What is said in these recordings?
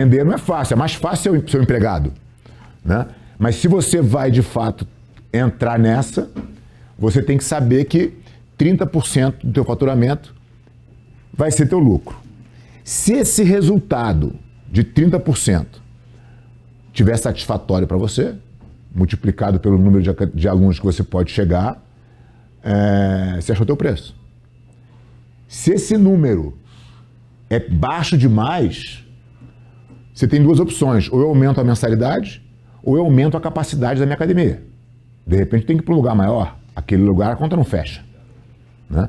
Vender não é fácil, é mais fácil ser o empregado, né? Mas se você vai, de fato, entrar nessa, você tem que saber que 30% do teu faturamento vai ser teu lucro. Se esse resultado de 30% tiver satisfatório para você, multiplicado pelo número de alunos que você pode chegar, você achou teu preço. Se esse número é baixo demais, você tem duas opções. Ou eu aumento a mensalidade, ou eu aumento a capacidade da minha academia. De repente tem que ir para um lugar maior. Aquele lugar a conta não fecha, né?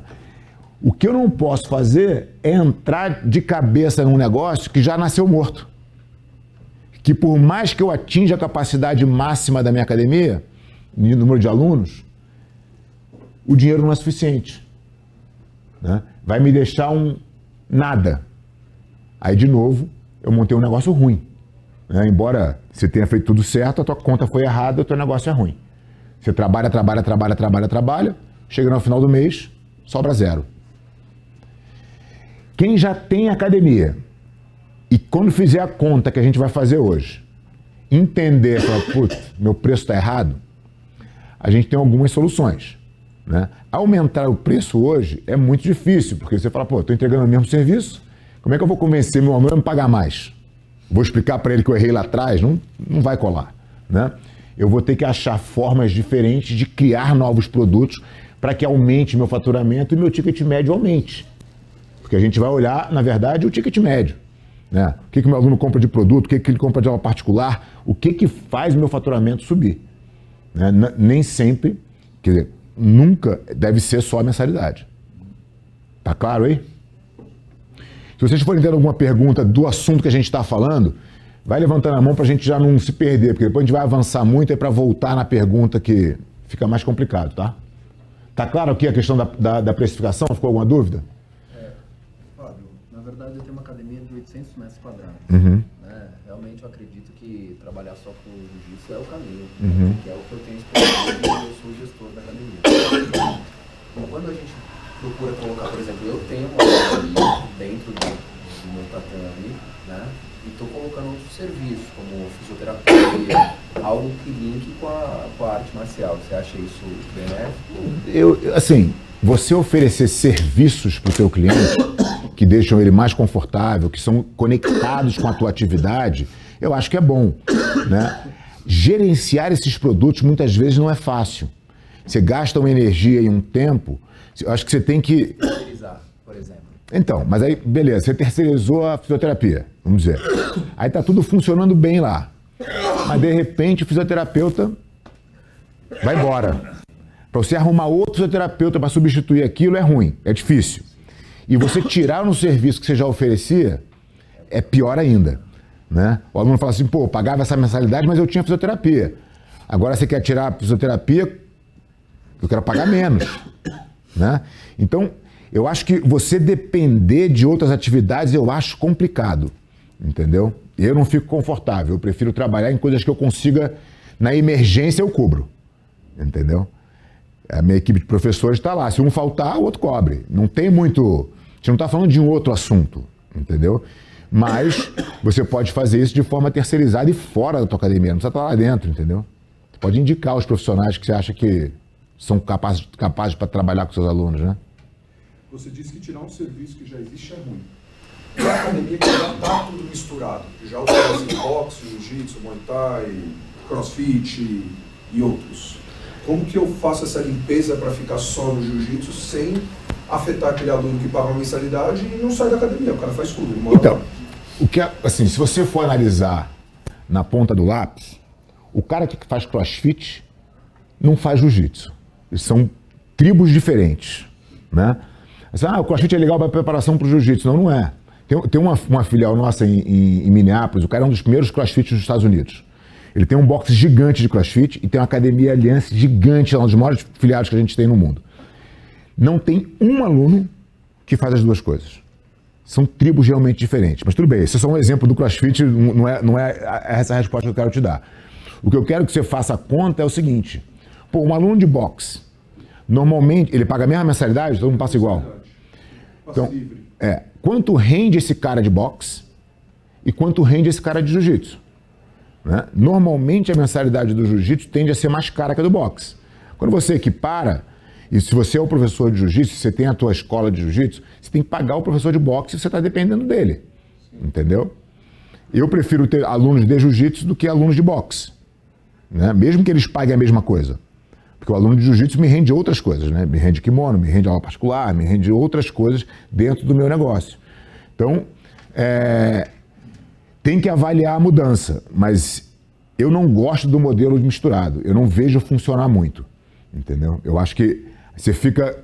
O que eu não posso fazer é entrar de cabeça num negócio que já nasceu morto. Que por mais que eu atinja a capacidade máxima da minha academia, número de alunos, o dinheiro não é suficiente, né? Vai me deixar nada. Aí, de novo, eu montei um negócio ruim, né? Embora você tenha feito tudo certo, a tua conta foi errada, o teu negócio é ruim. Você trabalha, chega no final do mês, sobra zero. Quem já tem academia e quando fizer a conta que a gente vai fazer hoje, entender, putz, meu preço está errado, a gente tem algumas soluções, né? Aumentar o preço hoje é muito difícil, porque você fala, pô, estou entregando o mesmo serviço, como é que eu vou convencer meu aluno a me pagar mais? Vou explicar para ele que eu errei lá atrás? Não vai colar, né? Eu vou ter que achar formas diferentes de criar novos produtos para que aumente meu faturamento e meu ticket médio aumente. Porque a gente vai olhar, na verdade, o ticket médio, né? O que o meu aluno compra de produto, o que ele compra de aula particular, o que faz o meu faturamento subir, né? Nem sempre, quer dizer, nunca deve ser só a mensalidade. Tá claro aí? Se vocês forem tendo alguma pergunta do assunto que a gente está falando, vai levantando a mão para a gente já não se perder, porque depois a gente vai avançar muito para voltar na pergunta que fica mais complicado, tá? Tá claro aqui a questão da precificação? Ficou alguma dúvida? Fábio, na verdade eu tenho uma academia de 800 metros quadrados. Uhum. Né? Realmente eu acredito que trabalhar só com jiu-jitsu é o caminho, Uhum. que é o que eu tenho experiência e eu sou o gestor da academia. Então, quando a gente procura colocar, por exemplo, eu tenho uma academia dentro do meu tatame, né? E estou colocando outros serviços, como fisioterapia, algo que linke com a arte marcial. Você acha isso benéfico? Assim, você oferecer serviços para o teu cliente que deixam ele mais confortável, que são conectados com a tua atividade, eu acho que é bom, né? Gerenciar esses produtos muitas vezes não é fácil. Você gasta uma energia e um tempo, eu acho que você tem que... Terceirizar, por exemplo. Então, mas aí, beleza, você terceirizou a fisioterapia, vamos dizer. Aí tá tudo funcionando bem lá. Mas, de repente, o fisioterapeuta vai embora. Para você arrumar outro fisioterapeuta para substituir aquilo é ruim, é difícil. E você tirar um serviço que você já oferecia é pior ainda, né? O aluno fala assim, pô, eu pagava essa mensalidade, mas eu tinha fisioterapia. Agora você quer tirar a fisioterapia, eu quero pagar menos, né? Então, eu acho que você depender de outras atividades, eu acho complicado, entendeu? Eu não fico confortável, eu prefiro trabalhar em coisas que eu consiga, na emergência eu cubro, entendeu? A minha equipe de professores está lá, se um faltar, o outro cobre. Não tem muito, a gente não está falando de um outro assunto, entendeu? Mas você pode fazer isso de forma terceirizada e fora da tua academia, não precisa estar lá dentro, entendeu? Você pode indicar os profissionais que você acha que são capazes para trabalhar com seus alunos, né? Você disse que tirar um serviço que já existe é ruim. E a academia que já está tudo misturado, que já oferece boxe, jiu-jitsu, muay thai, crossfit e outros. Como que eu faço essa limpeza para ficar só no jiu-jitsu sem afetar aquele aluno que paga uma mensalidade e não sai da academia? O cara faz tudo, ele mora Então, lá. o que assim, se você for analisar na ponta do lápis, o cara que faz crossfit não faz jiu-jitsu. Eles são tribos diferentes, né? Assim, o crossfit é legal para preparação para o jiu-jitsu. Não, não é. Tem uma filial nossa em Minneapolis, o cara é um dos primeiros crossfits dos Estados Unidos. Ele tem um box gigante de crossfit e tem uma academia Aliança gigante, é um dos maiores filiados que a gente tem no mundo. Não tem um aluno que faz as duas coisas. São tribos realmente diferentes. Mas tudo bem, esse é só um exemplo do crossfit, não é essa a resposta que eu quero te dar. O que eu quero que você faça a conta é o seguinte. Pô, um aluno de boxe, normalmente, ele paga a mesma mensalidade, todo mundo passa igual. Então, quanto rende esse cara de boxe e quanto rende esse cara de jiu-jitsu. Né? Normalmente a mensalidade do jiu-jitsu tende a ser mais cara que a do boxe. Quando você equipara, e se você é o professor de jiu-jitsu, você tem a tua escola de jiu-jitsu, você tem que pagar o professor de boxe e você está dependendo dele. Entendeu? Eu prefiro ter alunos de jiu-jitsu do que alunos de boxe. Né? Mesmo que eles paguem a mesma coisa. Porque o aluno de jiu-jitsu me rende outras coisas, né? Me rende kimono, me rende aula particular, me rende outras coisas dentro do meu negócio. Então, tem que avaliar a mudança, mas eu não gosto do modelo misturado. Eu não vejo funcionar muito, entendeu? Eu acho que você fica,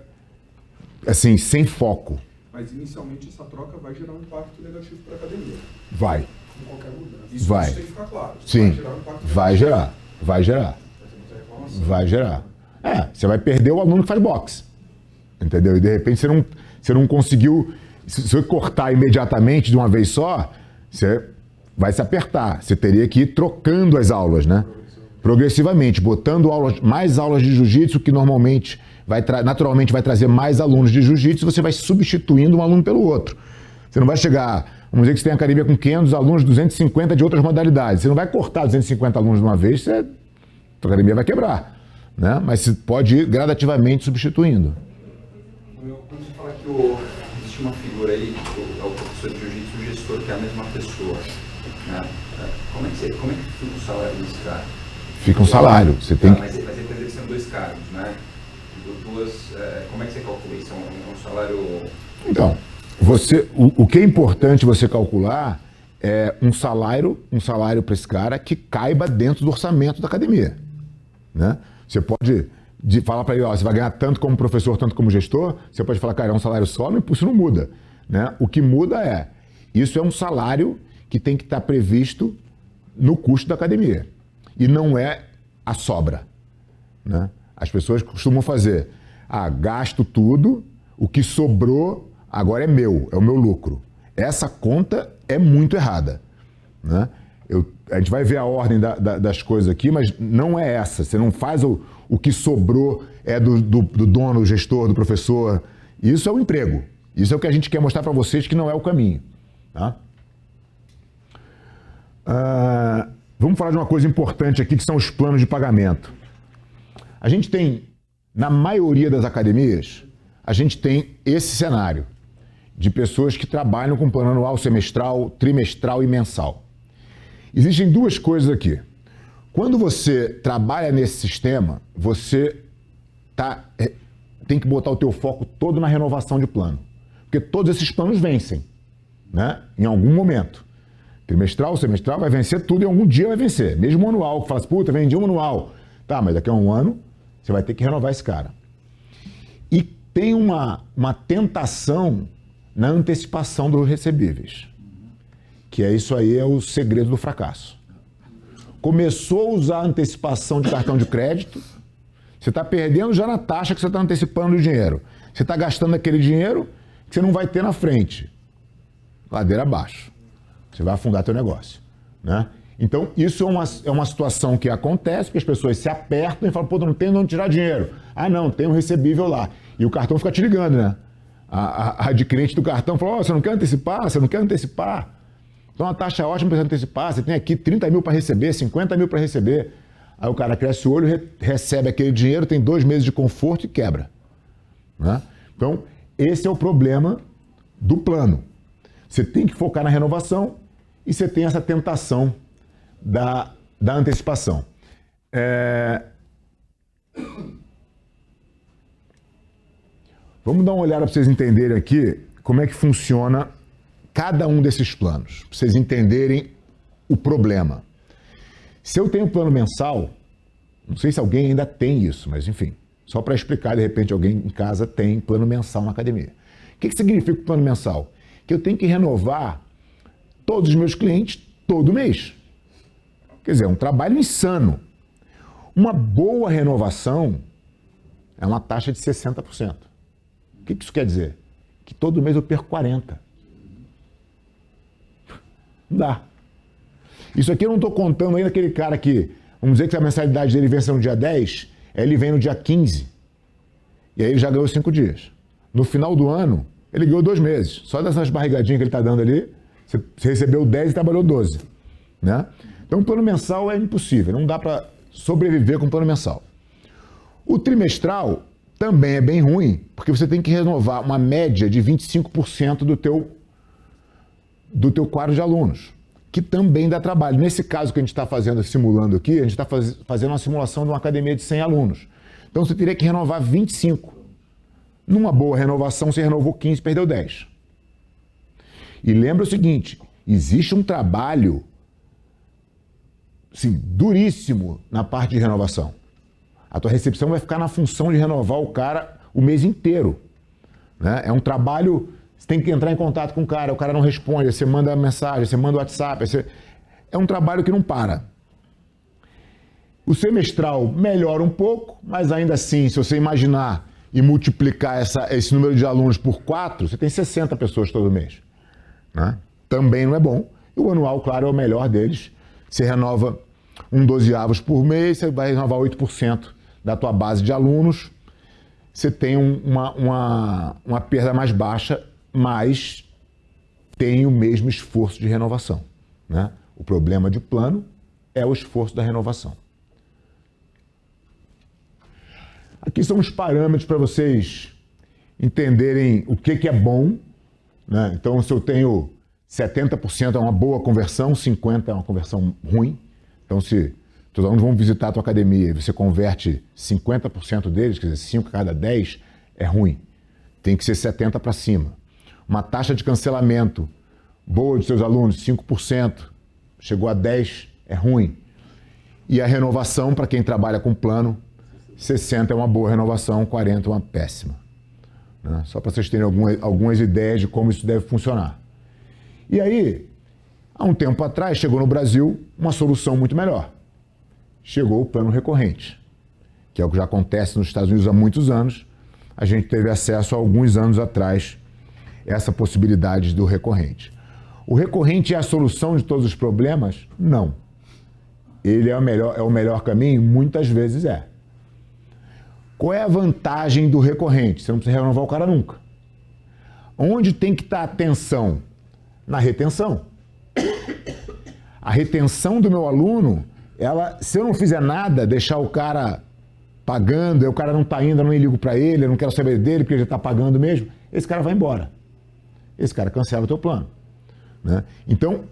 assim, sem foco. Mas inicialmente essa troca vai gerar um impacto negativo para a academia. Vai. Com qualquer mudança. Isso Vai. tem que ficar claro. Isso Sim, vai gerar um impacto vai negativo. gerar, vai gerar. Vai gerar. Você vai perder o aluno que faz boxe. Entendeu? E de repente você não conseguiu. Se você cortar imediatamente de uma vez só, você vai se apertar. Você teria que ir trocando as aulas, né? Progressivamente, botando mais aulas de jiu-jitsu, que normalmente naturalmente vai trazer mais alunos de jiu-jitsu, você vai substituindo um aluno pelo outro. Você não vai chegar. Vamos dizer que você tem academia com 500 alunos, 250 de outras modalidades. Você não vai cortar 250 alunos de uma vez, a tua academia vai quebrar. Né? Mas você pode ir gradativamente substituindo. Quando você fala que existe uma figura aí, é o professor de jiu-jitsu, o gestor, que é a mesma pessoa, né? Como é que fica o salário desse cara? Fica um salário. Você tem... Mas ele tem sendo 2 cargos, né? Como é que você calcula isso? É um salário... Então, o que é importante você calcular é um salário para esse cara que caiba dentro do orçamento da academia. Né? Você pode falar para ele, ó, você vai ganhar tanto como professor, tanto como gestor. Você pode falar, cara, é um salário só, isso não muda. Né? O que muda isso é um salário que tem que estar previsto no custo da academia. E não é a sobra. Né? As pessoas costumam fazer, gasto tudo, o que sobrou agora é o meu lucro. Essa conta é muito errada. Né? A gente vai ver a ordem das coisas aqui, mas não é essa. Você não faz o que sobrou é do dono, do gestor, do professor. Isso é o emprego. Isso é o que a gente quer mostrar para vocês que não é o caminho. Tá? Vamos falar de uma coisa importante aqui, que são os planos de pagamento. A gente tem, na maioria das academias, a gente tem esse cenário de pessoas que trabalham com plano anual, semestral, trimestral e mensal. Existem 2 coisas aqui. Quando você trabalha nesse sistema, você tem que botar o teu foco todo na renovação de plano. Porque todos esses planos vencem, né? Em algum momento. Trimestral, semestral, vai vencer tudo e algum dia vai vencer. Mesmo o anual, que fala assim, puta, vendi um anual. Tá, mas daqui a um ano, você vai ter que renovar esse cara. E tem uma tentação na antecipação dos recebíveis. Que isso aí é o segredo do fracasso. Começou a usar antecipação de cartão de crédito, você está perdendo já na taxa que você está antecipando o dinheiro. Você está gastando aquele dinheiro que você não vai ter na frente. Ladeira abaixo. Você vai afundar teu negócio. Né? Então, isso é uma situação que acontece, porque as pessoas se apertam e falam, pô, não tem onde tirar dinheiro. Não, tem um recebível lá. E o cartão fica te ligando, né? A adquirente do cartão falou, você não quer antecipar? Você não quer antecipar? Então, a taxa é ótima para antecipar. Você tem aqui 30 mil para receber, 50 mil para receber. Aí o cara cresce o olho, recebe aquele dinheiro, tem 2 meses de conforto e quebra. Né? Então, esse é o problema do plano. Você tem que focar na renovação e você tem essa tentação da antecipação. Vamos dar uma olhada para vocês entenderem aqui como é que funciona cada um desses planos, para vocês entenderem o problema. Se eu tenho plano mensal, não sei se alguém ainda tem isso, mas enfim, só para explicar, de repente alguém em casa tem plano mensal na academia. O que significa o plano mensal? Que eu tenho que renovar todos os meus clientes todo mês. Quer dizer, é um trabalho insano. Uma boa renovação é uma taxa de 60%. O que isso quer dizer? Que todo mês eu perco 40%. Não dá. Isso aqui eu não estou contando ainda aquele cara que, vamos dizer que a mensalidade dele vence no dia 10, ele vem no dia 15. E aí ele já ganhou 5 dias. No final do ano, ele ganhou 2 meses. Só dessas barrigadinhas que ele está dando ali, Você recebeu 10 e trabalhou 12. Né? Então, o plano mensal é impossível, não dá para sobreviver com o plano mensal. O trimestral também é bem ruim, porque você tem que renovar uma média de 25% do teu quadro de alunos, que também dá trabalho. Nesse caso que a gente está simulando aqui, a gente está fazendo uma simulação de uma academia de 100 alunos. Então, você teria que renovar 25. Numa boa renovação, você renovou 15, perdeu 10. E lembra o seguinte, existe um trabalho assim, duríssimo na parte de renovação. A tua recepção vai ficar na função de renovar o cara o mês inteiro. Né? É um trabalho, você tem que entrar em contato com o cara não responde, você manda mensagem, você manda WhatsApp, é um trabalho que não para. O semestral melhora um pouco, mas ainda assim, se você imaginar e multiplicar esse número de alunos por 4, você tem 60 pessoas todo mês. Né? Também não é bom. E o anual, claro, é o melhor deles. Você renova um 12avos por mês, você vai renovar 8% da tua base de alunos. Você tem uma perda mais baixa, mas tem o mesmo esforço de renovação. Né? O problema de plano é o esforço da renovação. Aqui são os parâmetros para vocês entenderem o que é bom. Né? Então, se eu tenho 70% é uma boa conversão, 50% é uma conversão ruim. Então, se os alunos vão visitar a tua academia e você converte 50% deles, quer dizer, 5 a cada 10, é ruim. Tem que ser 70% para cima. Uma taxa de cancelamento boa dos seus alunos, 5%, chegou a 10%, é ruim. E a renovação, para quem trabalha com plano, 60% é uma boa renovação, 40% é uma péssima. Né? Só para vocês terem algumas ideias de como isso deve funcionar. E aí, há um tempo atrás, chegou no Brasil uma solução muito melhor. Chegou o plano recorrente, que é o que já acontece nos Estados Unidos há muitos anos. A gente teve acesso há alguns anos atrás a essa possibilidade do recorrente. O recorrente é a solução de todos os problemas? Não. Ele é o melhor caminho? Muitas vezes é. Qual é a vantagem do recorrente? Você não precisa renovar o cara nunca. Onde tem que estar a atenção? Na retenção. A retenção do meu aluno, se eu não fizer nada, deixar o cara pagando, o cara não está indo, eu não ligo para ele, eu não quero saber dele porque ele já está pagando mesmo, esse cara vai embora. Esse cara cancela o teu plano. Né? Então,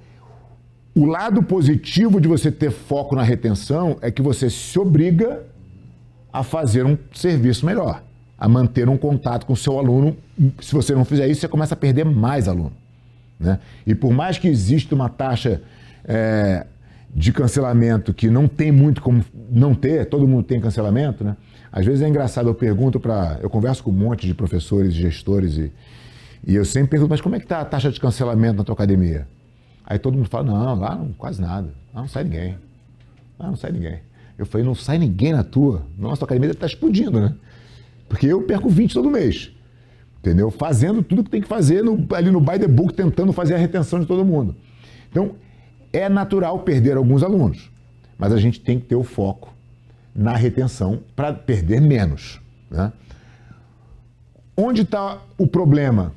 o lado positivo de você ter foco na retenção é que você se obriga a fazer um serviço melhor, a manter um contato com o seu aluno. Se você não fizer isso, você começa a perder mais aluno. Né? E por mais que exista uma taxa de cancelamento que não tem muito como não ter, todo mundo tem cancelamento, né? Às vezes é engraçado, eu converso com um monte de professores e gestores e eu sempre pergunto, mas como é que está a taxa de cancelamento na tua academia? Aí todo mundo fala, não, lá não, quase nada, lá não sai ninguém, lá não sai ninguém. Eu falei, não sai ninguém na tua? Nossa, a academia deve estar explodindo, né? Porque eu perco 20 todo mês, entendeu? Fazendo tudo que tem que fazer ali no by the book, tentando fazer a retenção de todo mundo. Então, é natural perder alguns alunos, mas a gente tem que ter o foco na retenção para perder menos. Né? Onde está o problema?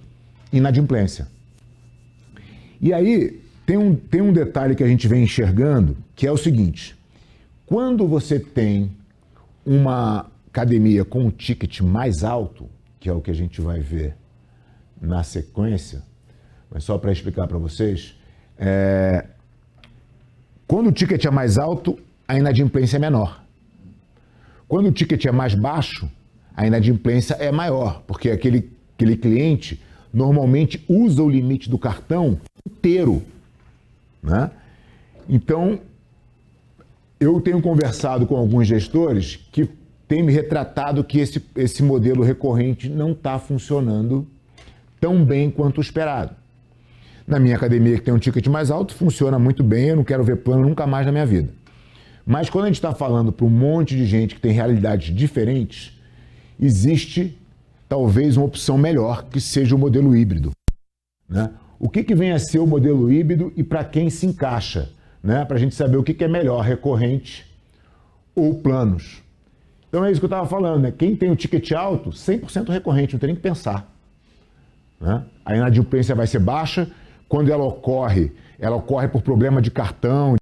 Inadimplência. E aí, tem um detalhe que a gente vem enxergando, que é o seguinte: quando você tem uma academia com um ticket mais alto, que é o que a gente vai ver na sequência, mas só para explicar para vocês, quando o ticket é mais alto, a inadimplência é menor. Quando o ticket é mais baixo, a inadimplência é maior, porque aquele cliente normalmente usa o limite do cartão inteiro. Né? Então, eu tenho conversado com alguns gestores que têm me retratado que esse modelo recorrente não está funcionando tão bem quanto o esperado. Na minha academia, que tem um ticket mais alto, funciona muito bem, eu não quero ver plano nunca mais na minha vida. Mas quando a gente está falando para um monte de gente que tem realidades diferentes, existe talvez uma opção melhor, que seja o modelo híbrido. Né? O que vem a ser o modelo híbrido e para quem se encaixa? Né? Para a gente saber o que é melhor, recorrente ou planos. Então é isso que eu estava falando, né? Quem tem o ticket alto, 100% recorrente, não tem nem que pensar. Né? A inadimplência vai ser baixa, quando ela ocorre por problema de cartão,